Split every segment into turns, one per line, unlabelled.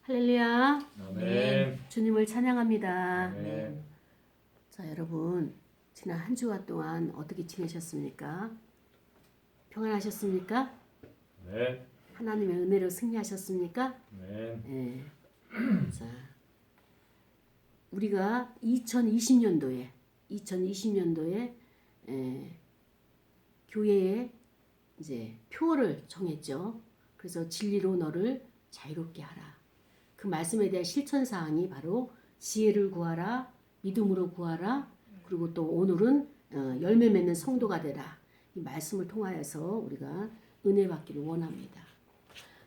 할렐루야.
아멘.
주님을 찬양합니다.
아멘.
자, 여러분, 지난 한 주간 동안 어떻게 지내셨습니까? 평안하셨습니까?
네.
하나님의 은혜로 승리하셨습니까?
네.
네. 자, 우리가 2020년도에 교회에 이제 표어를 정했죠. 그래서 진리로 너를 자유롭게 하라. 그 말씀에 대한 실천 사항이 바로 지혜를 구하라, 믿음으로 구하라, 그리고 또 오늘은 열매 맺는 성도가 되라. 이 말씀을 통하여서 우리가 은혜 받기를 원합니다.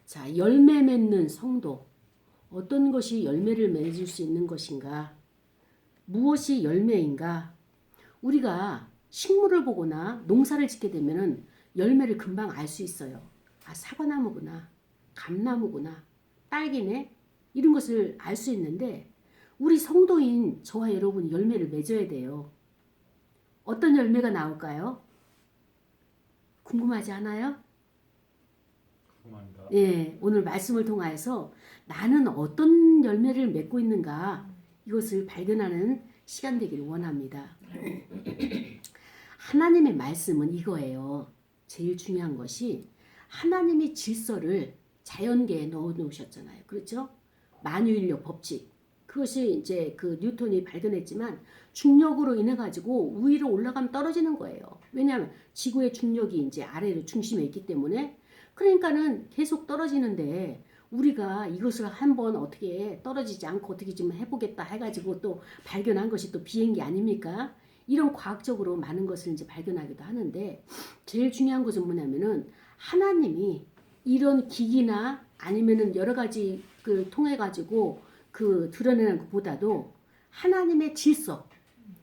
자, 열매 맺는 성도. 어떤 것이 열매를 맺을 수 있는 것인가? 무엇이 열매인가? 우리가 식물을 보거나 농사를 짓게 되면은 열매를 금방 알 수 있어요. 아, 사과나무구나, 감나무구나, 딸기네, 이런 것을 알 수 있는데 우리 성도인 저와 여러분이 열매를 맺어야 돼요. 어떤 열매가 나올까요? 궁금하지 않아요?
궁금합니다.
네, 오늘 말씀을 통하여서 나는 어떤 열매를 맺고 있는가 이것을 발견하는 시간 되기를 원합니다. 하나님의 말씀은 이거예요. 제일 중요한 것이 하나님이 질서를 자연계에 넣어 놓으셨잖아요. 그렇죠? 만유인력 법칙. 그것이 이제 그 뉴턴이 발견했지만 중력으로 인해 가지고 위로 올라가면 떨어지는 거예요. 왜냐하면 지구의 중력이 이제 아래로 중심에 있기 때문에 그러니까는 계속 떨어지는데 우리가 이것을 한번 어떻게 떨어지지 않고 어떻게 좀 해보겠다 해가지고 또 발견한 것이 또 비행기 아닙니까? 이런 과학적으로 많은 것을 이제 발견하기도 하는데 제일 중요한 것은 뭐냐면은 하나님이 이런 기기나 아니면은 여러 가지 그 통해 가지고 그 드러내는 것보다도 하나님의 질서,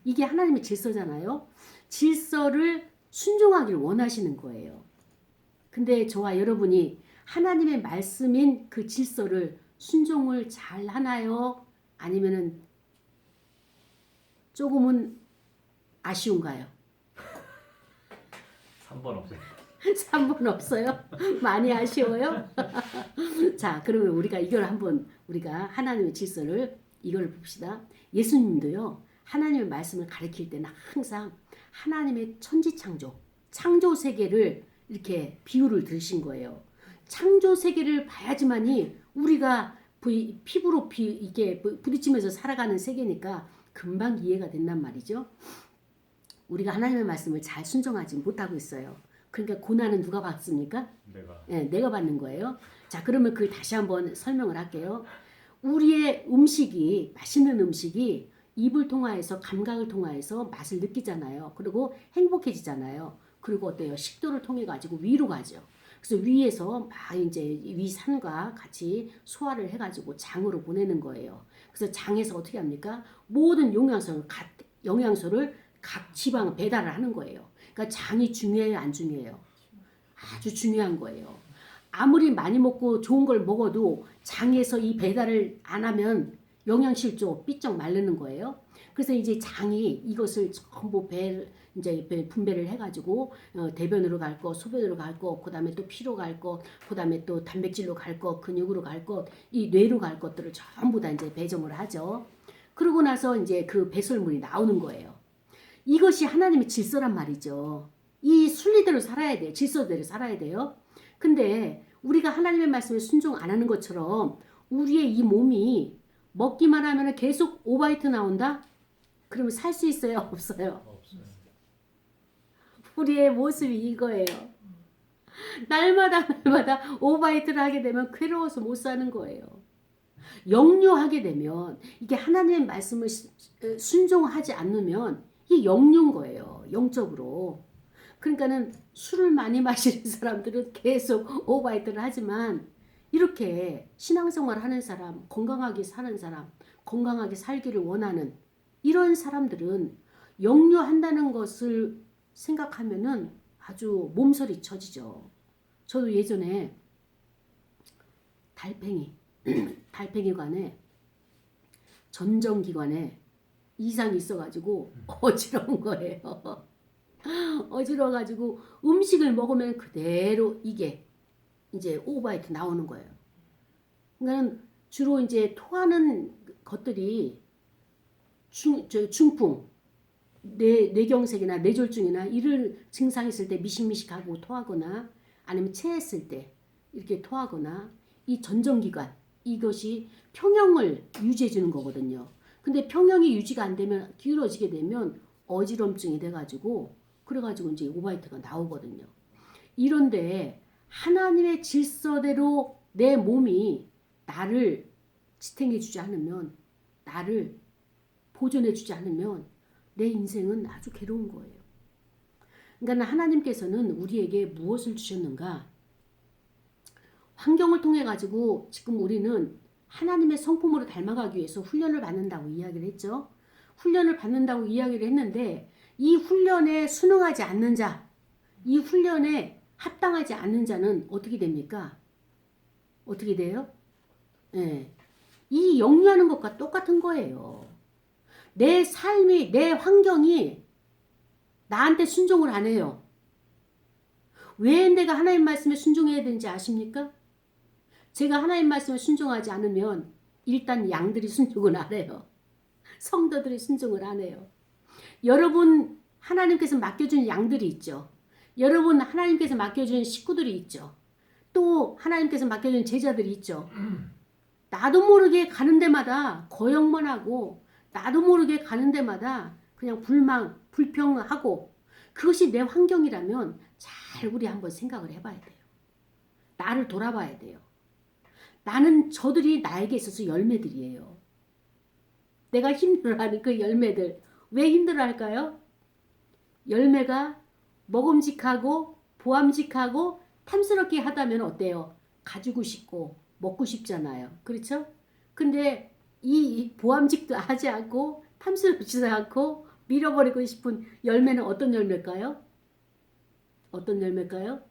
이게 하나님의 질서잖아요. 질서를 순종하기를 원하시는 거예요. 근데 저와 여러분이 하나님의 말씀인 그 질서를 순종을 잘 하나요? 아니면은 조금은 아쉬운가요?
3번 없어요.
3번 없어요? 많이 아쉬워요? 자, 그러면 우리가 이걸 한번 우리가 하나님의 질서를 이걸 봅시다. 예수님도요. 하나님의 말씀을 가르칠 때는 항상 하나님의 천지창조, 창조 세계를 이렇게 비유를 들으신 거예요. 창조 세계를 봐야지만이 우리가 피부로 이게 부딪히면서 살아가는 세계니까 금방 이해가 된단 말이죠. 우리가 하나님의 말씀을 잘 순종하지 못하고 있어요. 그러니까 고난은 누가 받습니까? 내가 받는 거예요. 자, 그러면 그걸 다시 한번 설명을 할게요. 우리의 음식이, 맛있는 음식이 입을 통하여서 감각을 통하여서 맛을 느끼잖아요. 그리고 행복해지잖아요. 그리고 어때요? 식도를 통해 가지고 위로 가죠. 그래서 위에서 막 이제 위산과 같이 소화를 해가지고 장으로 보내는 거예요. 그래서 장에서 어떻게 합니까? 모든 영양소를 각 지방 배달을 하는 거예요. 그러니까 장이 중요해요, 안 중요해요? 아주 중요한 거예요. 아무리 많이 먹고 좋은 걸 먹어도 장에서 이 배달을 안 하면 영양실조 삐쩍 마르는 거예요. 그래서 이제 장이 이것을 전부 분배를 해가지고 대변으로 갈 거, 소변으로 갈 거, 그다음에 또 피로 갈 거, 그다음에 또 단백질로 갈 거, 근육으로 갈 것, 이 뇌로 갈 것들을 전부 다 이제 배정을 하죠. 그러고 나서 이제 그 배설물이 나오는 거예요. 이것이 하나님의 질서란 말이죠. 이 순리대로 살아야 돼요. 질서대로 살아야 돼요. 근데 우리가 하나님의 말씀에 순종 안 하는 것처럼 우리의 이 몸이 먹기만 하면 계속 오바이트 나온다? 그러면 살 수 있어요? 없어요?
없어요.
우리의 모습이 이거예요. 날마다 오바이트를 하게 되면 괴로워서 못 사는 거예요. 역류하게 되면 이게 하나님의 말씀을 순종하지 않으면 이게 역류인 거예요. 영적으로. 그러니까는 술을 많이 마시는 사람들은 계속 오바이트를 하지만 이렇게 신앙생활 하는 사람, 건강하게 사는 사람, 건강하게 살기를 원하는 이런 사람들은 역류한다는 것을 생각하면은 아주 몸서리 쳐지죠. 저도 예전에 달팽이관에 전정기관에 이상이 있어가지고 어지러운 거예요. 어지러워가지고 음식을 먹으면 그대로 이게 이제 오바이트 나오는 거예요. 그러니까 주로 이제 토하는 것들이 중풍, 뇌경색이나 뇌졸중이나 이런 증상이 있을 때 미식미식하고 토하거나 아니면 체했을 때 이렇게 토하거나 이 전정기관 이것이 평형을 유지해 주는 거거든요. 근데 평형이 유지가 안 되면 기울어지게 되면 어지럼증이 돼가지고 그래가지고 이제 오바이트가 나오거든요. 이런데 하나님의 질서대로 내 몸이 나를 지탱해 주지 않으면 나를 보존해 주지 않으면 내 인생은 아주 괴로운 거예요. 그러니까 하나님께서는 우리에게 무엇을 주셨는가? 환경을 통해 가지고 지금 우리는 하나님의 성품으로 닮아가기 위해서 훈련을 받는다고 이야기를 했죠. 훈련을 받는다고 이야기를 했는데 이 훈련에 순응하지 않는 자, 이 훈련에 합당하지 않는 자는 어떻게 됩니까? 어떻게 돼요? 네. 이 역류하는 것과 똑같은 거예요. 내 삶이, 내 환경이 나한테 순종을 안 해요. 왜 내가 하나님 말씀에 순종해야 되는지 아십니까? 제가 하나님 말씀에 순종하지 않으면 일단 양들이 순종을 안 해요. 성도들이 순종을 안 해요. 여러분 하나님께서 맡겨준 양들이 있죠. 여러분 하나님께서 맡겨준 식구들이 있죠. 또 하나님께서 맡겨준 제자들이 있죠. 나도 모르게 가는 데마다 거역만 하고 나도 모르게 가는 데마다 그냥 불평하고 그것이 내 환경이라면 잘 우리 한번 생각을 해봐야 돼요. 나를 돌아봐야 돼요. 나는 저들이 나에게 있어서 열매들이에요. 내가 힘들어하는 그 열매들 왜 힘들어할까요? 열매가 먹음직하고 보암직하고 탐스럽게 하다면 어때요? 가지고 싶고 먹고 싶잖아요. 그렇죠? 근데 이 보암직도 하지 않고 탐스럽지도 않고 밀어버리고 싶은 열매는 어떤 열매일까요? 어떤 열매일까요?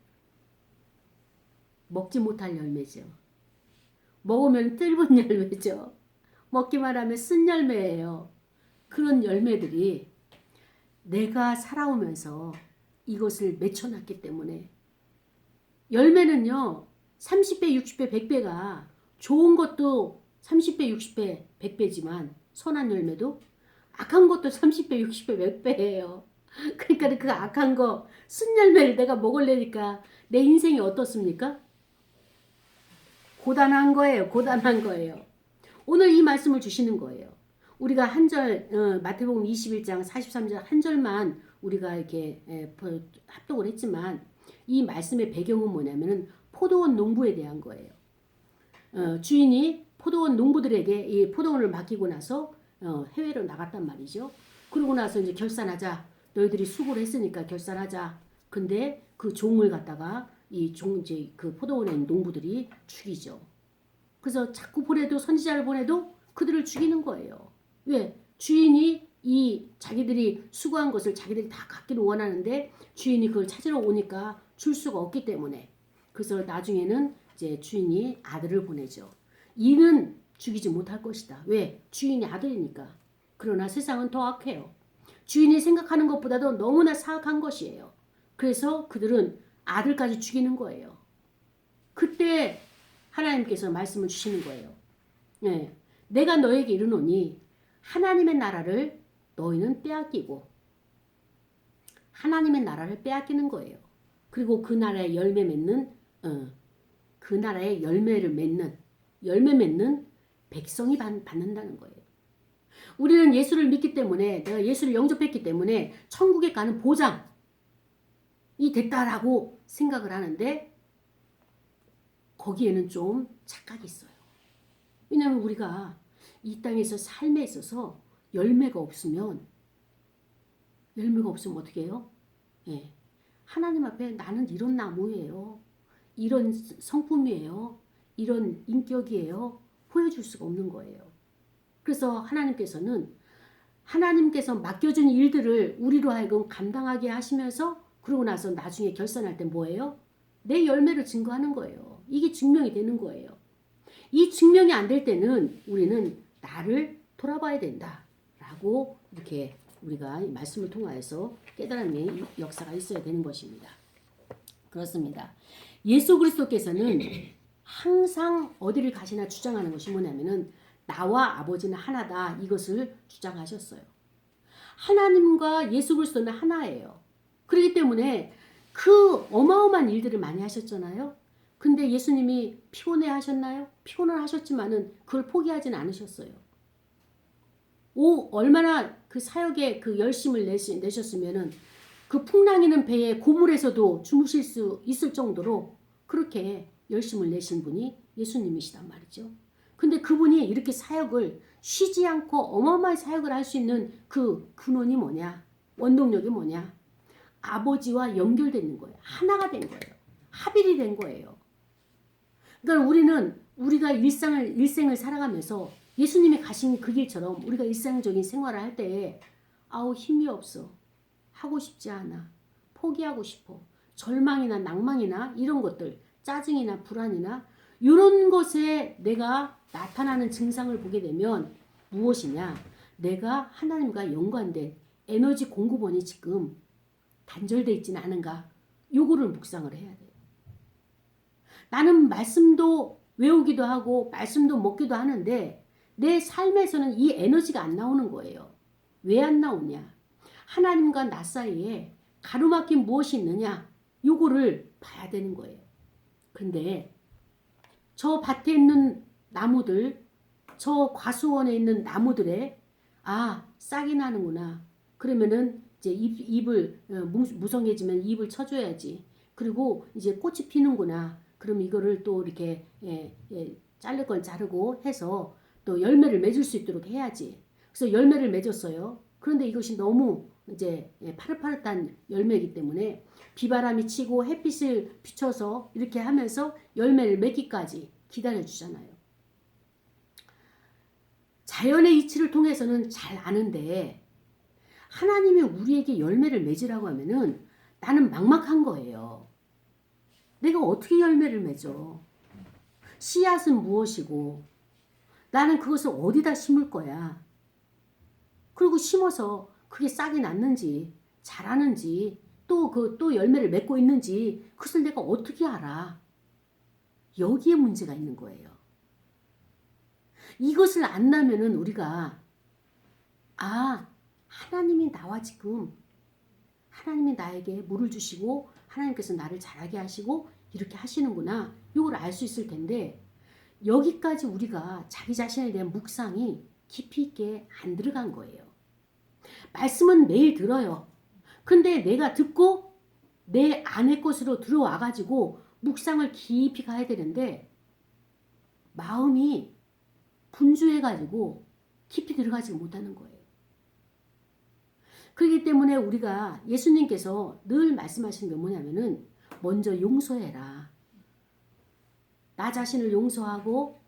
먹지 못할 열매죠. 먹으면 뜰분 열매죠. 먹기만 하면 쓴 열매예요. 그런 열매들이 내가 살아오면서 이것을 맺혀놨기 때문에 열매는요 30배, 60배, 100배가 좋은 것도 30배, 60배, 100배지만 선한 열매도 악한 것도 30배, 60배, 100배예요. 그러니까 그 악한 거, 쓴 열매를 내가 먹으려니까 내 인생이 어떻습니까? 고단한 거예요. 고단한 거예요. 오늘 이 말씀을 주시는 거예요. 우리가 한 절, 마태복음 21장 43절 한 절만 우리가 이렇게 합독을 했지만 이 말씀의 배경은 뭐냐면은 포도원 농부에 대한 거예요. 주인이 포도원 농부들에게 이 포도원을 맡기고 나서 해외로 나갔단 말이죠. 그러고 나서 이제 결산하자. 너희들이 수고를 했으니까 결산하자. 근데 그 종을 갖다가 이제 그 포도원에 있는 농부들이 죽이죠. 그래서 자꾸 보내도 선지자를 보내도 그들을 죽이는 거예요. 왜? 주인이 이 자기들이 수고한 것을 자기들이 다 갖기를 원하는데 주인이 그걸 찾으러 오니까 줄 수가 없기 때문에 그래서 나중에는 이제 주인이 아들을 보내죠. 이는 죽이지 못할 것이다. 왜? 주인이 아들이니까. 그러나 세상은 더 악해요. 주인이 생각하는 것보다도 너무나 사악한 것이에요. 그래서 그들은 아들까지 죽이는 거예요. 그때 하나님께서 말씀을 주시는 거예요. 네. 내가 너에게 이르노니 하나님의 나라를 너희는 빼앗기고 하나님의 나라를 빼앗기는 거예요. 그리고 그 나라의 열매 맺는 그 나라의 열매를 맺는 열매 맺는 백성이 받는다는 거예요. 우리는 예수를 믿기 때문에 내가 예수를 영접했기 때문에 천국에 가는 보장이 됐다라고 생각을 하는데 거기에는 좀 착각이 있어요. 왜냐하면 우리가 이 땅에서 삶에 있어서 열매가 없으면 어떻게 해요? 예. 하나님 앞에 나는 이런 나무예요. 이런 성품이에요. 이런 인격이에요. 보여줄 수가 없는 거예요. 그래서 하나님께서 맡겨준 일들을 우리로 하여금 감당하게 하시면서 그러고 나서 나중에 결산할 때 뭐예요? 내 열매를 증거하는 거예요. 이게 증명이 되는 거예요. 이 증명이 안 될 때는 우리는 나를 돌아봐야 된다라고 이렇게 우리가 이 말씀을 통하여서 깨달음의 역사가 있어야 되는 것입니다. 그렇습니다. 예수 그리스도께서는 항상 어디를 가시나 주장하는 것이 뭐냐면은 나와 아버지는 하나다 이것을 주장하셨어요. 하나님과 예수 그리스도는 하나예요. 그렇기 때문에 그 어마어마한 일들을 많이 하셨잖아요. 근데 예수님이 피곤해 하셨나요? 피곤은 하셨지만은 그걸 포기하지는 않으셨어요. 얼마나 그 사역에 그 열심을 내셨으면은 그 풍랑이는 배에 고물에서도 주무실 수 있을 정도로 그렇게 열심을 내신 분이 예수님이시단 말이죠. 근데 그분이 이렇게 사역을 쉬지 않고 어마어마한 사역을 할 수 있는 그 근원이 뭐냐? 원동력이 뭐냐? 아버지와 연결되는 거예요. 하나가 된 거예요. 합일이 된 거예요. 그러니까 우리가 일생을 살아가면서 예수님이 가신 그 길처럼 우리가 일상적인 생활을 할 때에 힘이 없어. 하고 싶지 않아. 포기하고 싶어. 절망이나 낭망이나 이런 것들, 짜증이나 불안이나 이런 것에 내가 나타나는 증상을 보게 되면 무엇이냐? 내가 하나님과 연관된 에너지 공급원이 지금 단절되어 있지는 않은가? 요거를 묵상을 해야 돼요. 나는 말씀도 외우기도 하고 말씀도 먹기도 하는데 내 삶에서는 이 에너지가 안 나오는 거예요. 왜 안 나오냐? 하나님과 나 사이에 가로막힌 무엇이 있느냐? 요거를 봐야 되는 거예요. 근데 저 밭에 있는 나무들, 저 과수원에 있는 나무들에 싹이 나는구나. 그러면은 이제 잎을 무성해지면 잎을 쳐줘야지. 그리고 이제 꽃이 피는구나. 그럼 이거를 또 이렇게 자를 건 자르고 해서 또 열매를 맺을 수 있도록 해야지. 그래서 열매를 맺었어요. 그런데 이것이 너무 이제 파릇파릇한 열매이기 때문에 비바람이 치고 햇빛을 비춰서 이렇게 하면서 열매를 맺기까지 기다려주잖아요. 자연의 이치를 통해서는 잘 아는데 하나님이 우리에게 열매를 맺으라고 하면은 나는 막막한 거예요. 내가 어떻게 열매를 맺어? 씨앗은 무엇이고 나는 그것을 어디다 심을 거야? 그리고 심어서 그게 싹이 났는지 자라는지 또 열매를 맺고 있는지 그것을 내가 어떻게 알아? 여기에 문제가 있는 거예요. 이것을 안다면은 우리가 하나님이 나와 지금 하나님이 나에게 물을 주시고 하나님께서 나를 자라게 하시고 이렇게 하시는구나. 이걸 알 수 있을 텐데 여기까지 우리가 자기 자신에 대한 묵상이 깊이 있게 안 들어간 거예요. 말씀은 매일 들어요. 근데 내가 듣고 내 안의 것으로 들어와 가지고 묵상을 깊이 가야 되는데 마음이 분주해 가지고 깊이 들어가지 못하는 거예요. 그렇기 때문에 우리가 예수님께서 늘 말씀하시는 게 뭐냐면은 먼저 용서해라. 나 자신을 용서하고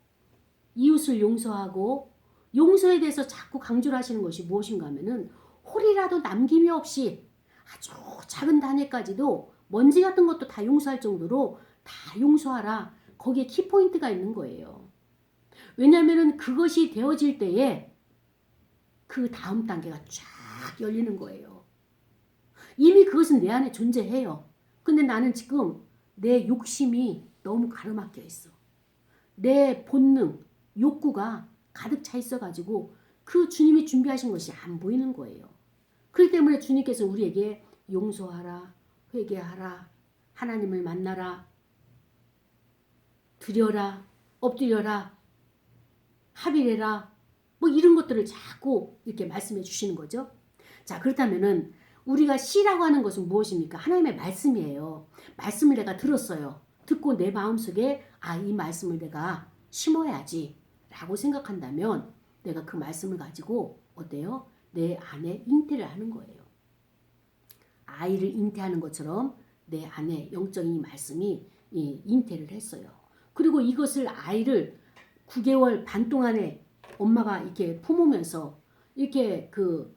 이웃을 용서하고 용서에 대해서 자꾸 강조를 하시는 것이 무엇인가 하면은 홀이라도 남김이 없이 아주 작은 단위까지도 먼지 같은 것도 다 용서할 정도로 다 용서하라. 거기에 키포인트가 있는 거예요. 왜냐하면은 그것이 되어질 때에 그 다음 단계가 쫙 열리는 거예요. 이미 그것은 내 안에 존재해요. 근데 나는 지금 내 욕심이 너무 가로막혀 있어. 내 본능, 욕구가 가득 차 있어가지고 그 주님이 준비하신 것이 안 보이는 거예요. 그렇기 때문에 주님께서 우리에게 용서하라, 회개하라, 하나님을 만나라, 드려라, 엎드려라, 합일해라, 뭐 이런 것들을 자꾸 이렇게 말씀해 주시는 거죠. 자, 그렇다면은 우리가 씨라고 하는 것은 무엇입니까? 하나님의 말씀이에요. 말씀을 내가 들었어요. 듣고 내 마음속에 이 말씀을 내가 심어야지 라고 생각한다면 내가 그 말씀을 가지고 어때요? 내 안에 잉태를 하는 거예요. 아이를 잉태하는 것처럼 내 안에 영적인 말씀이 잉태를 했어요. 그리고 이것을 아이를 9개월 반 동안에 엄마가 이렇게 품으면서 이렇게 그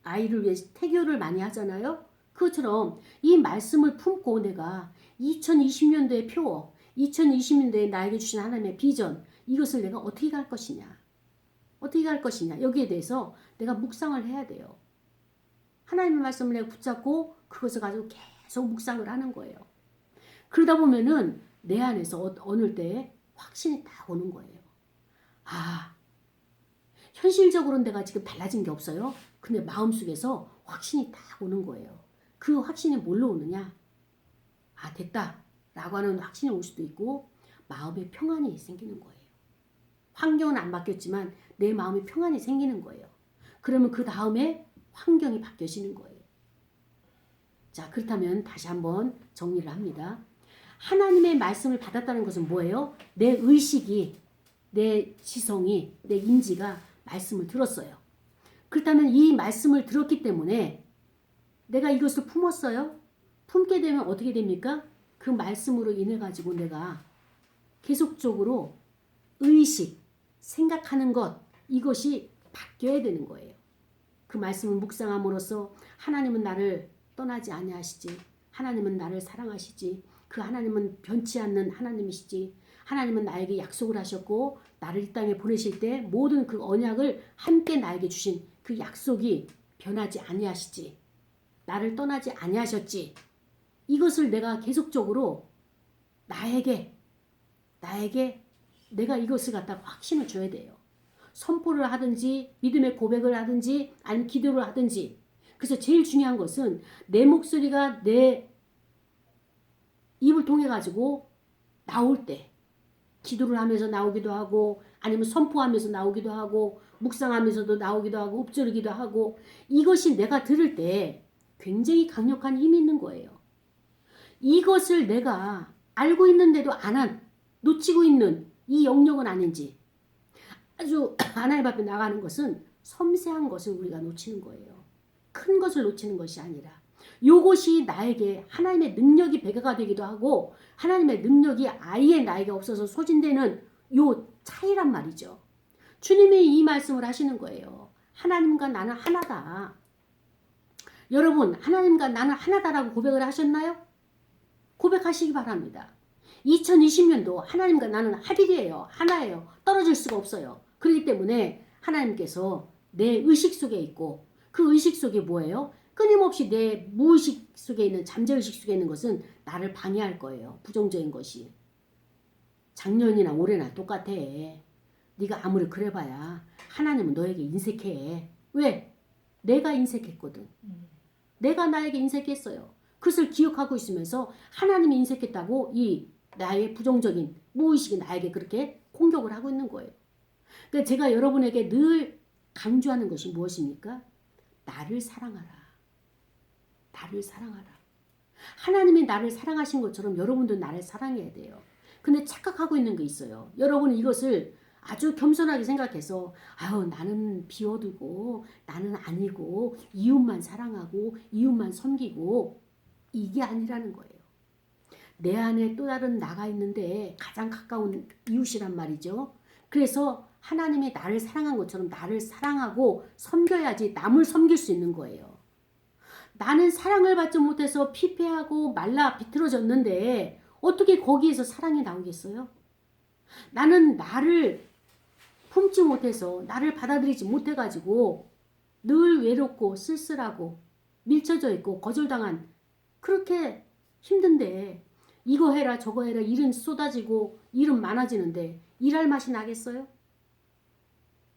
아이를 위해서 태교를 많이 하잖아요. 그것처럼 이 말씀을 품고 내가 2020년도의 표, 2020년도에 나에게 주신 하나님의 비전, 이것을 내가 어떻게 갈 것이냐. 어떻게 갈 것이냐. 여기에 대해서 내가 묵상을 해야 돼요. 하나님의 말씀을 내가 붙잡고 그것을 가지고 계속 묵상을 하는 거예요. 그러다 보면은 내 안에서 어느 때 확신이 딱 오는 거예요. 아, 현실적으로는 내가 지금 달라진 게 없어요. 근데 마음속에서 확신이 딱 오는 거예요. 그 확신이 뭘로 오느냐? 아, 됐다 라고 하는 확신이 올 수도 있고 마음의 평안이 생기는 거예요. 환경은 안 바뀌었지만 내 마음의 평안이 생기는 거예요. 그러면 그 다음에 환경이 바뀌어지는 거예요. 자, 그렇다면 다시 한번 정리를 합니다. 하나님의 말씀을 받았다는 것은 뭐예요? 내 의식이, 내 지성이, 내 인지가 말씀을 들었어요. 그렇다면 이 말씀을 들었기 때문에 내가 이것을 품었어요. 품게 되면 어떻게 됩니까? 그 말씀으로 인해 가지고 내가 계속적으로 의식, 생각하는 것, 이것이 바뀌어야 되는 거예요. 그 말씀을 묵상함으로써 하나님은 나를 떠나지 아니하시지. 하나님은 나를 사랑하시지. 그 하나님은 변치 않는 하나님이시지. 하나님은 나에게 약속을 하셨고 나를 이 땅에 보내실 때 모든 그 언약을 함께 나에게 주신 그 약속이 변하지 아니하시지. 나를 떠나지 아니하셨지. 이것을 내가 계속적으로 나에게 내가 이것을 갖다가 확신을 줘야 돼요. 선포를 하든지 믿음의 고백을 하든지 아니면 기도를 하든지. 그래서 제일 중요한 것은 내 목소리가 내 입을 통해 가지고 나올 때 기도를 하면서 나오기도 하고 아니면 선포하면서 나오기도 하고 묵상하면서도 나오기도 하고 읊조리기도 하고 이것이 내가 들을 때 굉장히 강력한 힘이 있는 거예요. 이것을 내가 알고 있는데도 놓치고 있는 이 영역은 아닌지 아주 하나님 앞에 나가는 것은 섬세한 것을 우리가 놓치는 거예요. 큰 것을 놓치는 것이 아니라 이것이 나에게 하나님의 능력이 배가가 되기도 하고 하나님의 능력이 아예 나에게 없어서 소진되는 요 차이란 말이죠. 주님이 이 말씀을 하시는 거예요. 하나님과 나는 하나다. 여러분 하나님과 나는 하나다라고 고백을 하셨나요? 고백하시기 바랍니다. 2020년도 하나님과 나는 합일이에요. 하나예요. 떨어질 수가 없어요. 그렇기 때문에 하나님께서 내 의식 속에 있고 그 의식 속에 뭐예요? 끊임없이 내 무의식 속에 있는 잠재의식 속에 있는 것은 나를 방해할 거예요. 부정적인 것이. 작년이나 올해나 똑같아. 네가 아무리 그래봐야 하나님은 너에게 인색해. 왜? 내가 인색했거든. 내가 나에게 인색했어요. 그것을 기억하고 있으면서 하나님이 인색했다고 이 나의 부정적인 무의식이 나에게 그렇게 공격을 하고 있는 거예요. 그러니까 제가 여러분에게 늘 강조하는 것이 무엇입니까? 나를 사랑하라. 나를 사랑하라. 하나님이 나를 사랑하신 것처럼 여러분도 나를 사랑해야 돼요. 근데 착각하고 있는 게 있어요. 여러분은 이것을 아주 겸손하게 생각해서 아유 나는 비워두고 나는 아니고 이웃만 사랑하고 이웃만 섬기고 이게 아니라는 거예요. 내 안에 또 다른 나가 있는데 가장 가까운 이웃이란 말이죠. 그래서 하나님이 나를 사랑한 것처럼 나를 사랑하고 섬겨야지 남을 섬길 수 있는 거예요. 나는 사랑을 받지 못해서 피폐하고 말라 비틀어졌는데 어떻게 거기에서 사랑이 나오겠어요? 나는 나를 품지 못해서 나를 받아들이지 못해가지고 늘 외롭고 쓸쓸하고 밀쳐져 있고 거절당한 그렇게 힘든데 이거 해라 저거 해라 일은 쏟아지고 일은 많아지는데 일할 맛이 나겠어요?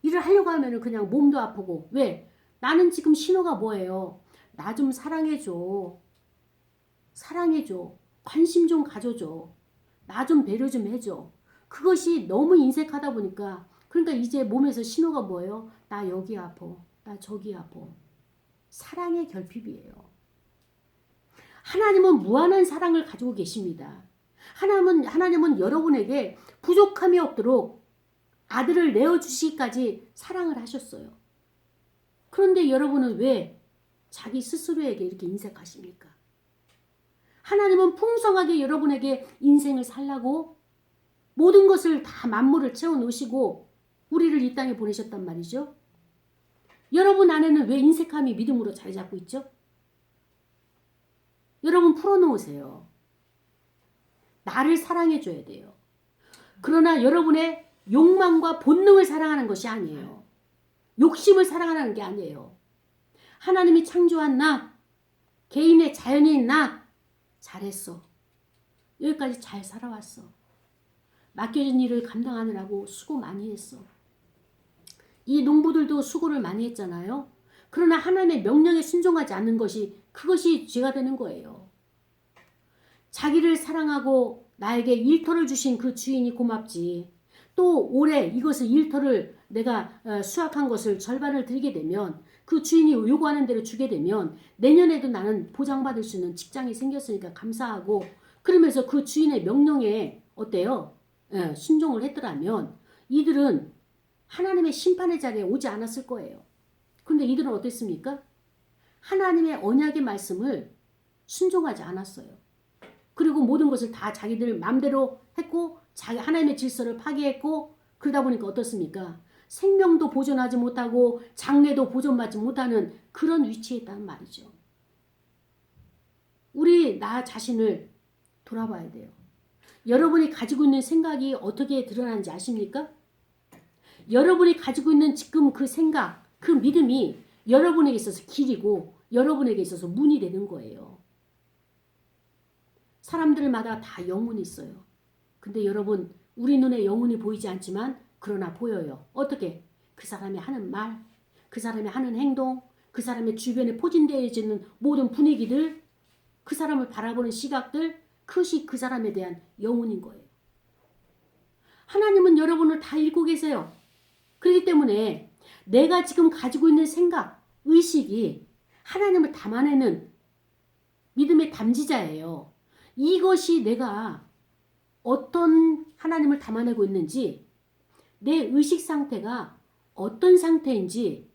일을 하려고 하면 그냥 몸도 아프고 왜? 나는 지금 신호가 뭐예요? 나 좀 사랑해줘. 사랑해줘. 관심 좀 가져줘. 나 좀 배려 좀 해줘. 그것이 너무 인색하다 보니까 그러니까 이제 몸에서 신호가 뭐예요? 나 여기 아파. 나 저기 아파. 사랑의 결핍이에요. 하나님은 무한한 사랑을 가지고 계십니다. 하나님은 여러분에게 부족함이 없도록 아들을 내어주시기까지 사랑을 하셨어요. 그런데 여러분은 왜 자기 스스로에게 이렇게 인색하십니까? 하나님은 풍성하게 여러분에게 인생을 살라고 모든 것을 다 만물을 채워놓으시고 우리를 이 땅에 보내셨단 말이죠. 여러분 안에는 왜 인색함이 믿음으로 자리 잡고 있죠? 여러분 풀어놓으세요. 나를 사랑해줘야 돼요. 그러나 여러분의 욕망과 본능을 사랑하는 것이 아니에요. 욕심을 사랑하는 게 아니에요. 하나님이 창조한 나, 개인의 자연인 나, 잘했어. 여기까지 잘 살아왔어. 맡겨진 일을 감당하느라고 수고 많이 했어. 이 농부들도 수고를 많이 했잖아요. 그러나 하나님의 명령에 순종하지 않는 것이 그것이 죄가 되는 거예요. 자기를 사랑하고 나에게 일터를 주신 그 주인이 고맙지. 또 올해 이것을 일터를 내가 수확한 것을 절반을 드리게 되면 그 주인이 요구하는 대로 주게 되면 내년에도 나는 보장받을 수 있는 직장이 생겼으니까 감사하고 그러면서 그 주인의 명령에 어때요? 순종을 했더라면 이들은 하나님의 심판의 자리에 오지 않았을 거예요. 그런데 이들은 어땠습니까? 하나님의 언약의 말씀을 순종하지 않았어요. 그리고 모든 것을 다 자기들 마음대로 했고 하나님의 질서를 파괴했고 그러다 보니까 어떻습니까? 생명도 보존하지 못하고 장래도 보존받지 못하는 그런 위치에 있다는 말이죠. 우리 나 자신을 돌아봐야 돼요. 여러분이 가지고 있는 생각이 어떻게 드러나는지 아십니까? 여러분이 가지고 있는 지금 그 생각, 그 믿음이 여러분에게 있어서 길이고 여러분에게 있어서 문이 되는 거예요. 사람들마다 다 영혼이 있어요. 근데 여러분 우리 눈에 영혼이 보이지 않지만 그러나 보여요. 어떻게? 그 사람이 하는 말, 그 사람이 하는 행동, 그 사람의 주변에 포진되어지는 모든 분위기들, 그 사람을 바라보는 시각들, 그것이 그 사람에 대한 영혼인 거예요. 하나님은 여러분을 다 읽고 계세요. 그렇기 때문에 내가 지금 가지고 있는 생각, 의식이 하나님을 담아내는 믿음의 담지자예요. 이것이 내가 어떤 하나님을 담아내고 있는지 내 의식 상태가 어떤 상태인지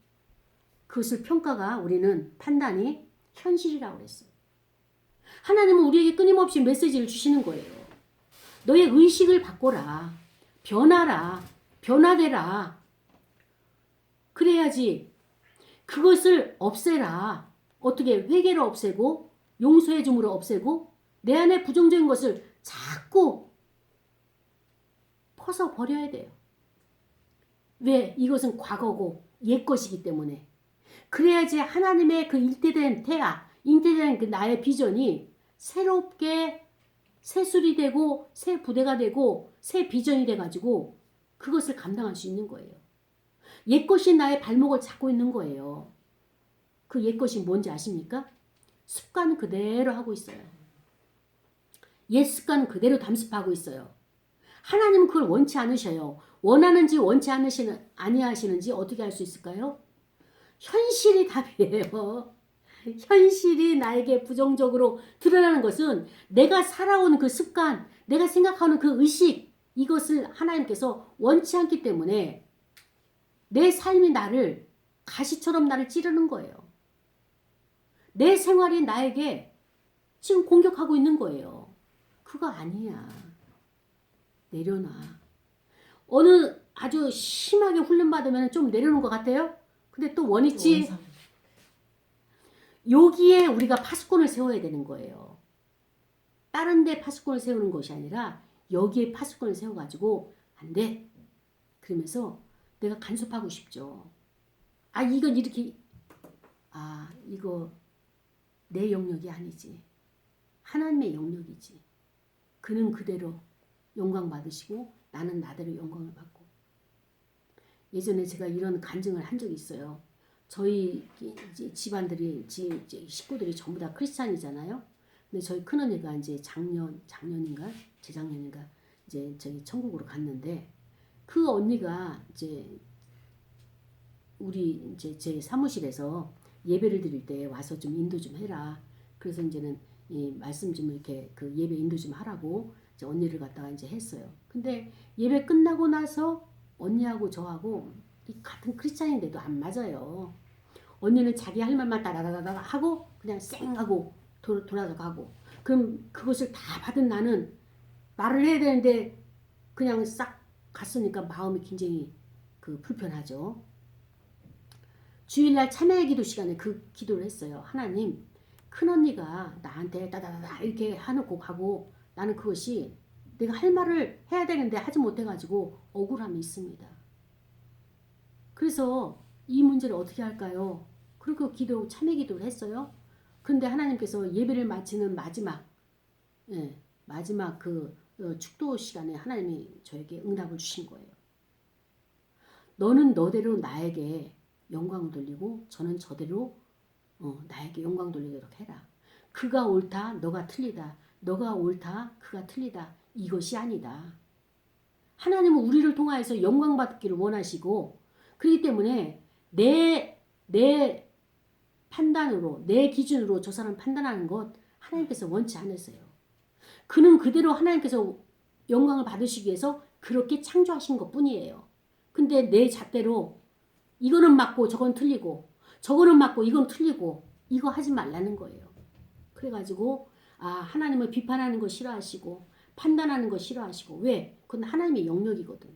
그것을 평가가 우리는 판단이 현실이라고 그랬어요. 하나님은 우리에게 끊임없이 메시지를 주시는 거예요. 너의 의식을 바꿔라. 변하라. 변화되라. 그래야지 그것을 없애라. 어떻게 회개로 없애고 용서해 줌으로 없애고 내 안에 부정적인 것을 자꾸 벗어버려야 돼요. 왜? 이것은 과거고 옛 것이기 때문에. 그래야지 하나님의 그 잉태된 태아, 잉태된 그 나의 비전이 새롭게 새술이 되고 새 부대가 되고 새 비전이 돼가지고 그것을 감당할 수 있는 거예요. 옛 것이 나의 발목을 잡고 있는 거예요. 그 옛 것이 뭔지 아십니까? 습관 그대로 하고 있어요. 옛 습관 그대로 담습하고 있어요. 하나님은 그걸 원치 않으셔요. 원하는지 원치 아니하시는지 어떻게 할 수 있을까요? 현실이 답이에요. 현실이 나에게 부정적으로 드러나는 것은 내가 살아온 그 습관, 내가 생각하는 그 의식, 이것을 하나님께서 원치 않기 때문에 내 삶이 나를 가시처럼 나를 찌르는 거예요. 내 생활이 나에게 지금 공격하고 있는 거예요. 그거 아니야. 내려놔. 어느 아주 심하게 훈련받으면 좀 내려놓은 것 같아요? 근데 또 원위치 여기에 우리가 파수꾼을 세워야 되는 거예요. 다른 데 파수꾼을 세우는 것이 아니라 여기에 파수꾼을 세워가지고 안 돼. 그러면서 내가 간섭하고 싶죠. 아 이건 이렇게 이거 내 영역이 아니지. 하나님의 영역이지. 그는 그대로 영광 받으시고 나는 나대로 영광을 받고. 예전에 제가 이런 간증을 한 적이 있어요. 저희 집안들이 식구들이 전부 다 크리스찬이잖아요. 근데 저희 큰언니가 이제 작년인가 재작년인가 이제 저기 천국으로 갔는데 그 언니가 이제 우리 이제 제 사무실에서 예배를 드릴 때 와서 좀 인도 좀 해라. 그래서 이제는 이 말씀 좀 이렇게 그 예배 인도 좀 하라고 이제 언니를 갖다가 이제 했어요. 근데 예배 끝나고 나서 언니하고 저하고 같은 크리스찬인데도 안 맞아요. 언니는 자기 할 말만 따라다다다 하고 그냥 쌩 하고 돌아서 가고. 그럼 그것을 다 받은 나는 말을 해야 되는데 그냥 싹 갔으니까 마음이 굉장히 그 불편하죠. 주일날 참회 기도 시간에 그 기도를 했어요. 하나님, 큰언니가 나한테 따다다다 이렇게 해놓고 가고 나는 그것이 내가 할 말을 해야 되는데 하지 못해가지고 억울함이 있습니다. 그래서 이 문제를 어떻게 할까요? 그리고 참회 기도를 했어요. 근데 하나님께서 예배를 마치는 마지막 마지막 그 축도 시간에 하나님이 저에게 응답을 주신 거예요. 너는 너대로 나에게 영광을 돌리고 저는 저대로 나에게 영광 돌리도록 해라. 그가 옳다, 너가 틀리다. 너가 옳다, 그가 틀리다. 이것이 아니다. 하나님은 우리를 통하여서 영광 받기를 원하시고 그렇기 때문에 내 판단으로 내 기준으로 저 사람 판단하는 것 하나님께서 원치 않으세요. 그는 그대로 하나님께서 영광을 받으시기 위해서 그렇게 창조하신 것뿐이에요. 근데 내 잣대로 이거는 맞고 저건 틀리고 저거는 맞고 이건 틀리고 이거 하지 말라는 거예요. 그래가지고 하나님을 비판하는 거 싫어하시고 판단하는 거 싫어하시고 왜? 그건 하나님의 영역이거든.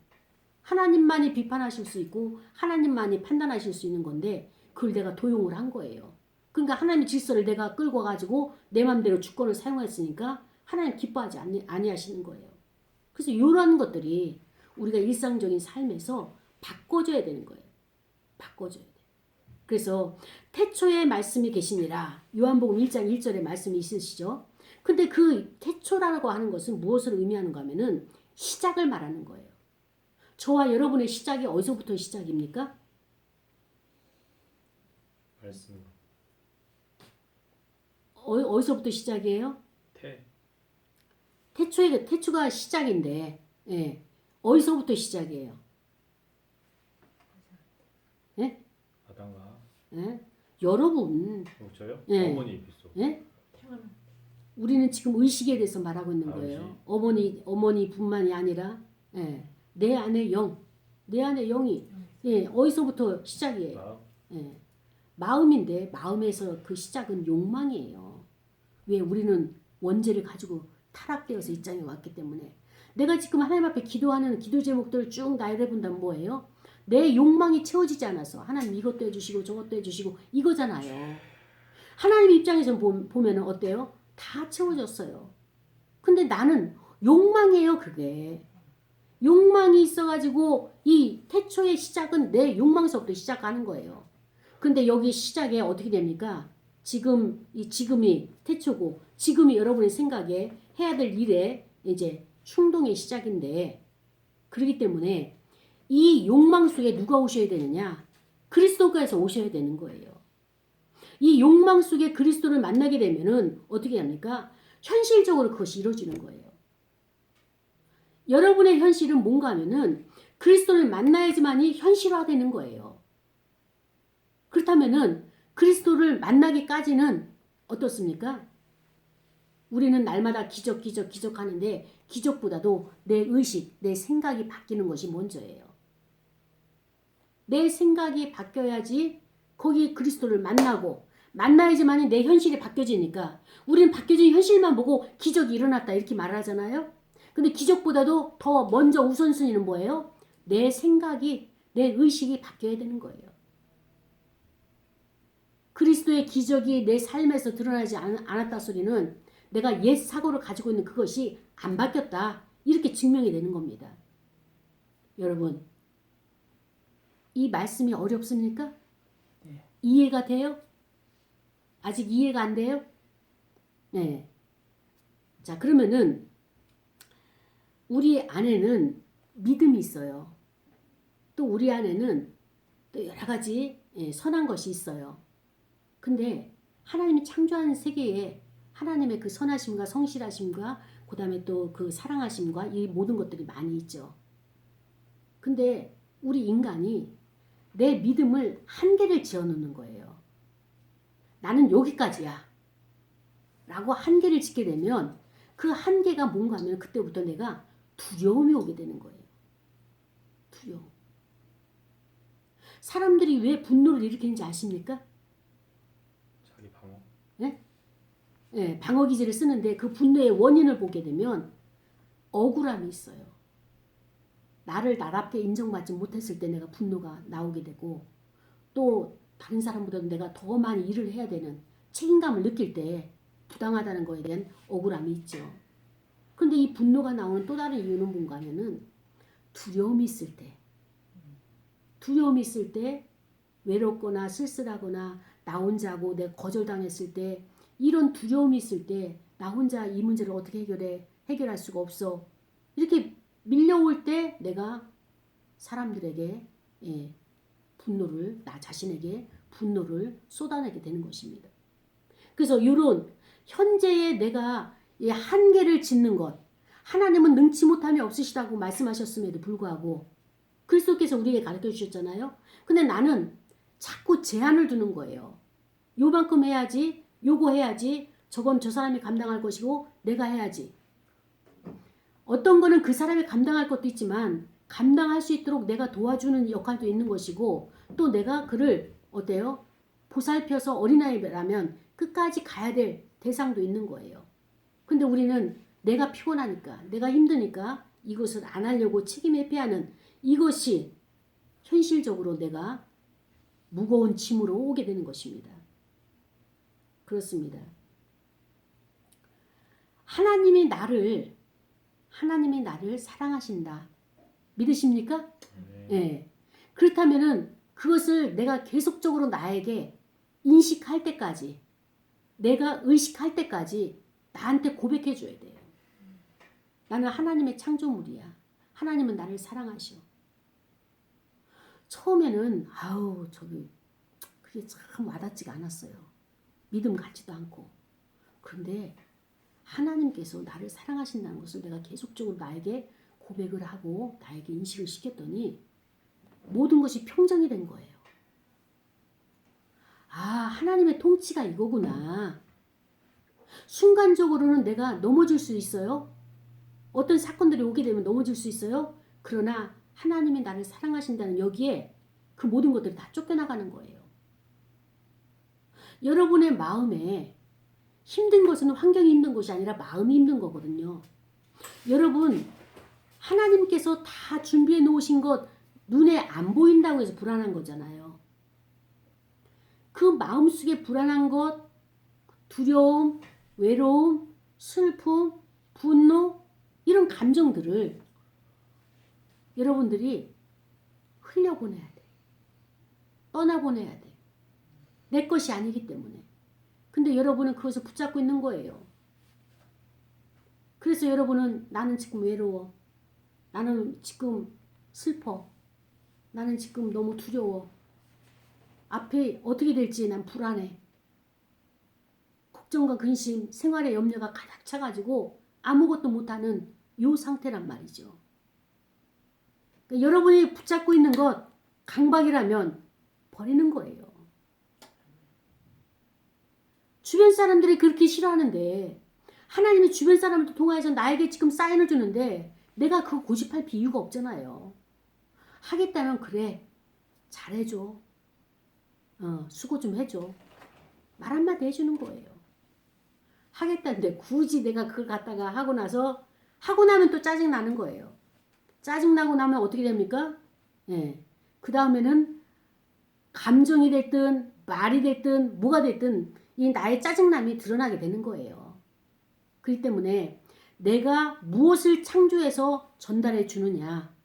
하나님만이 비판하실 수 있고 하나님만이 판단하실 수 있는 건데 그걸 내가 도용을 한 거예요. 그러니까 하나님의 질서를 내가 끌고 가지고 내 맘대로 주권을 사용했으니까 하나님 기뻐하지 아니하시는 거예요. 그래서 이런 것들이 우리가 일상적인 삶에서 바꿔줘야 되는 거예요. 바꿔줘야 돼. 그래서 태초에 말씀이 계시니라 요한복음 1장 1절에 말씀이 있으시죠. 근데 그 태초라고 하는 것은 무엇을 의미하는가 하면은 시작을 말하는 거예요. 저와 여러분의 시작이 어디서부터 시작입니까?
말씀.
어디서부터 시작이에요? 태초가 시작인데 예. 어디서부터 시작이에요? 예?
아담과
예? 여러분.
저요?
예.
어머니 에피소드.
예? 우리는 지금 의식에 대해서 말하고 있는 거예요. 어머니뿐만이 아니라 예. 내 안에 영이 예. 어디서부터 시작이에요? 예. 마음인데 마음에서 그 시작은 욕망이에요. 왜? 우리는 원죄를 가지고 타락되어서 이 땅에 왔기 때문에 내가 지금 하나님 앞에 기도하는 기도 제목들을 쭉 나열해본다면 뭐예요? 내 욕망이 채워지지 않아서 하나님 이것도 해주시고 저것도 해주시고 이거잖아요. 하나님 입장에서 보면 어때요? 다 채워졌어요. 근데 나는 욕망이에요. 그게 욕망이 있어가지고 이 태초의 시작은 내 욕망에서부터 시작하는 거예요. 근데 여기 시작에 어떻게 됩니까? 지금이 태초고 지금이 여러분의 생각에 해야 될 일에 이제 충동의 시작인데 그렇기 때문에 이 욕망 속에 누가 오셔야 되느냐? 그리스도께서 오셔야 되는 거예요. 이 욕망 속에 그리스도를 만나게 되면은 어떻게 합니까? 현실적으로 그것이 이루어지는 거예요. 여러분의 현실은 뭔가 하면은 그리스도를 만나야지만이 현실화되는 거예요. 그렇다면은 그리스도를 만나기까지는 어떻습니까? 우리는 날마다 기적하는데 기적보다도 내 의식, 내 생각이 바뀌는 것이 먼저예요. 내 생각이 바뀌어야지 거기 그리스도를 만나야지만 내 현실이 바뀌어지니까 우리는 바뀌어진 현실만 보고 기적이 일어났다 이렇게 말하잖아요. 근데 기적보다도 더 먼저 우선순위는 뭐예요? 내 생각이, 내 의식이 바뀌어야 되는 거예요. 그리스도의 기적이 내 삶에서 드러나지 않았다 소리는 내가 옛 사고를 가지고 있는 그것이 안 바뀌었다. 이렇게 증명이 되는 겁니다. 여러분, 이 말씀이 어렵습니까?
네.
이해가 돼요? 아직 이해가 안 돼요? 네. 자, 그러면은 우리 안에는 믿음이 있어요. 또 우리 안에는 또 여러 가지 선한 것이 있어요. 근데 하나님이 창조하는 세계에 하나님의 그 선하심과 성실하심과 그 다음에 또 그 사랑하심과 이 모든 것들이 많이 있죠. 근데 우리 인간이 내 믿음을 한계를 지어놓는 거예요. 나는 여기까지야 라고 한계를 짓게 되면 그 한계가 뭔가 하면 그때부터 내가 두려움이 오게 되는 거예요. 두려움. 사람들이 왜 분노를 일으키는지 아십니까?
자기 방어.
네? 네, 방어 기제를 쓰는데 그 분노의 원인을 보게 되면 억울함이 있어요. 나를 나답게 인정받지 못했을 때 내가 분노가 나오게 되고 또 다른 사람보다 내가 더 많이 일을 해야 되는 책임감을 느낄 때 부당하다는 거에 대한 억울함이 있죠. 근데 이 분노가 나오는 또 다른 이유는 뭔가 하면은 두려움이 있을 때 외롭거나 쓸쓸하거나 나 혼자고 내가 거절당했을 때 이런 두려움이 있을 때 나 혼자 이 문제를 어떻게 해결해? 해결할 수가 없어. 이렇게 밀려올 때 내가 사람들에게 분노를, 나 자신에게 분노를 쏟아내게 되는 것입니다. 그래서 이런 현재의 내가 한계를 짓는 것, 하나님은 능치 못함이 없으시다고 말씀하셨음에도 불구하고 그리스도께서 우리에게 가르쳐 주셨잖아요. 근데 나는 자꾸 제한을 두는 거예요. 요만큼 해야지, 요거 해야지, 저건 저 사람이 감당할 것이고 내가 해야지. 어떤 거는 그 사람이 감당할 것도 있지만 감당할 수 있도록 내가 도와주는 역할도 있는 것이고 또 내가 그를 어때요? 보살펴서 어린아이라면 끝까지 가야 될 대상도 있는 거예요. 근데 우리는 내가 피곤하니까, 내가 힘드니까 이것을 안 하려고 책임 회피하는 이것이 현실적으로 내가 무거운 짐으로 오게 되는 것입니다. 그렇습니다. 하나님이 나를 사랑하신다. 믿으십니까? 네. 그렇다면은 그것을 내가 계속적으로 나에게 인식할 때까지, 내가 의식할 때까지 나한테 고백해 줘야 돼요. 나는 하나님의 창조물이야. 하나님은 나를 사랑하셔. 처음에는 그게 참 와닿지가 않았어요. 믿음 같지도 않고. 그런데 하나님께서 나를 사랑하신다는 것을 내가 계속적으로 나에게 고백을 하고 나에게 인식을 시켰더니 모든 것이 평정이 된 거예요. 하나님의 통치가 이거구나. 순간적으로는 내가 넘어질 수 있어요. 어떤 사건들이 오게 되면 넘어질 수 있어요. 그러나 하나님이 나를 사랑하신다는 여기에 그 모든 것들이 다 쫓겨나가는 거예요. 여러분의 마음에 힘든 것은 환경이 힘든 것이 아니라 마음이 힘든 거거든요. 여러분, 하나님께서 다 준비해 놓으신 것 눈에 안 보인다고 해서 불안한 거잖아요. 그 마음속에 불안한 것, 두려움, 외로움, 슬픔, 분노 이런 감정들을 여러분들이 흘려보내야 돼. 떠나보내야 돼. 내 것이 아니기 때문에. 근데 여러분은 그것을 붙잡고 있는 거예요. 그래서 여러분은 나는 지금 외로워. 나는 지금 슬퍼. 나는 지금 너무 두려워. 앞에 어떻게 될지 난 불안해. 걱정과 근심, 생활의 염려가 가득 차가지고 아무것도 못하는 요 상태란 말이죠. 그러니까 여러분이 붙잡고 있는 것 강박이라면 버리는 거예요. 주변 사람들이 그렇게 싫어하는데 하나님이 주변 사람을 통해서 나에게 지금 사인을 주는데 내가 그거 고집할 이유가 없잖아요. 하겠다면 그래. 잘해줘. 수고 좀 해줘. 말 한마디 해주는 거예요. 하겠다는데 굳이 내가 그걸 갖다가 하고 나면 또 짜증나는 거예요. 짜증나고 나면 어떻게 됩니까? 그 다음에는 감정이 됐든 말이 됐든 뭐가 됐든 이 나의 짜증남이 드러나게 되는 거예요. 그렇기 때문에 내가 무엇을 창조해서 전달해 주느냐.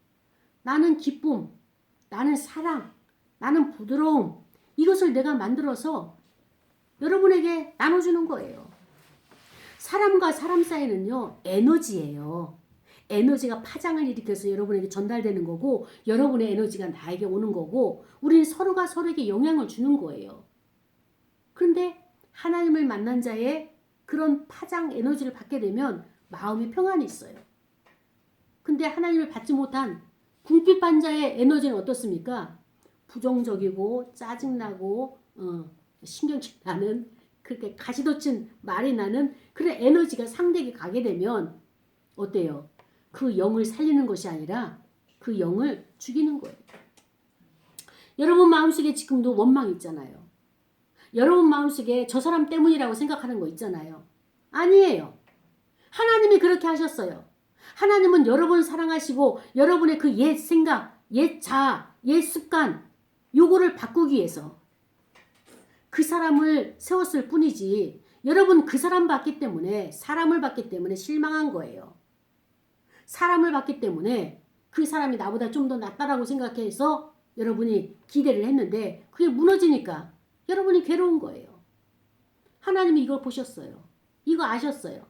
나는 기쁨, 나는 사랑, 나는 부드러움 이것을 내가 만들어서 여러분에게 나눠주는 거예요. 사람과 사람 사이는요. 에너지예요. 에너지가 파장을 일으켜서 여러분에게 전달되는 거고 여러분의 에너지가 나에게 오는 거고 우리는 서로가 서로에게 영향을 주는 거예요. 그런데 하나님을 만난 자의 그런 파장 에너지를 받게 되면 마음이 평안이 있어요. 근데 하나님을 받지 못한 궁핍한 자의 에너지는 어떻습니까? 부정적이고 짜증나고 신경질 나는 그렇게 가시돋친 말이 나는 그런 에너지가 상대에게 가게 되면 어때요? 그 영을 살리는 것이 아니라 그 영을 죽이는 거예요. 여러분 마음속에 지금도 원망 있잖아요. 여러분 마음속에 저 사람 때문이라고 생각하는 거 있잖아요. 아니에요. 하나님이 그렇게 하셨어요. 하나님은 여러분을 사랑하시고 여러분의 그 옛 생각, 옛 자아, 옛 습관 요거를 바꾸기 위해서 그 사람을 세웠을 뿐이지 여러분 그 사람 봤기 때문에 사람을 봤기 때문에 실망한 거예요. 사람을 봤기 때문에 그 사람이 나보다 좀 더 낫다라고 생각해서 여러분이 기대를 했는데 그게 무너지니까 여러분이 괴로운 거예요. 하나님이 이걸 보셨어요. 이거 아셨어요.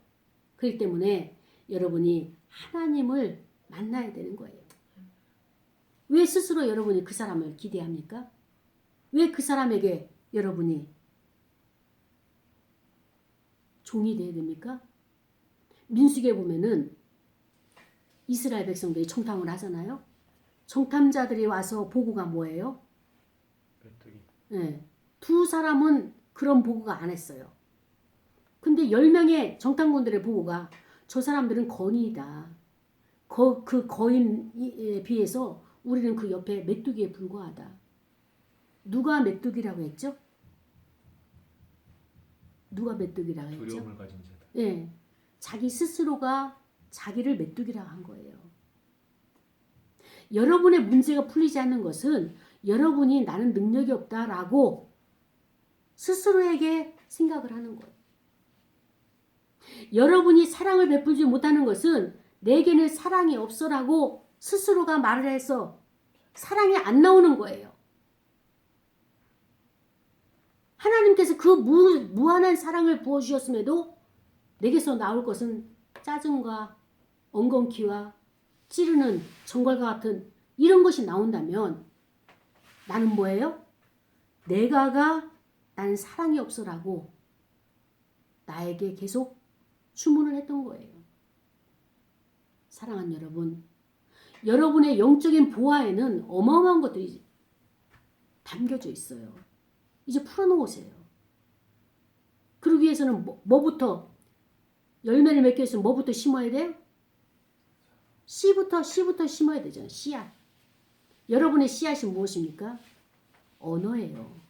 그렇기 때문에 여러분이 하나님을 만나야 되는 거예요. 왜 스스로 여러분이 그 사람을 기대합니까? 왜 그 사람에게 여러분이 종이 되어야 됩니까? 민수기에 보면은 이스라엘 백성들이 청탐을 하잖아요. 청탐자들이 와서 보고가 뭐예요?
메뚜기.
네. 두 사람은 그런 보고가 안 했어요. 근데 10명의 정탐꾼들의 보고가 저 사람들은 거인이다. 그 거인에 비해서 우리는 그 옆에 메뚜기에 불과하다. 누가 메뚜기라고 했죠? 누가 메뚜기라고 했죠?
두려움을 가진 자다.
예. 자기 스스로가 자기를 메뚜기라고 한 거예요. 여러분의 문제가 풀리지 않는 것은 여러분이 나는 능력이 없다라고 스스로에게 생각을 하는 거예요. 여러분이 사랑을 베풀지 못하는 것은 내게는 사랑이 없어라고 스스로가 말을 해서 사랑이 안 나오는 거예요. 하나님께서 그 무한한 사랑을 부어주셨음에도 내게서 나올 것은 짜증과 엉겅퀴와 찌르는 정갈과 같은 이런 것이 나온다면 나는 뭐예요? 나는 사랑이 없어라고 나에게 계속 주문을 했던 거예요. 사랑하는 여러분, 여러분의 영적인 보화에는 어마어마한 것들이 담겨져 있어요. 이제 풀어놓으세요. 그러기 위해서는 뭐부터 열매를 맺기 위해서는 뭐부터 심어야 돼요? 씨부터 심어야 되잖아요. 씨앗. 여러분의 씨앗이 무엇입니까? 언어예요.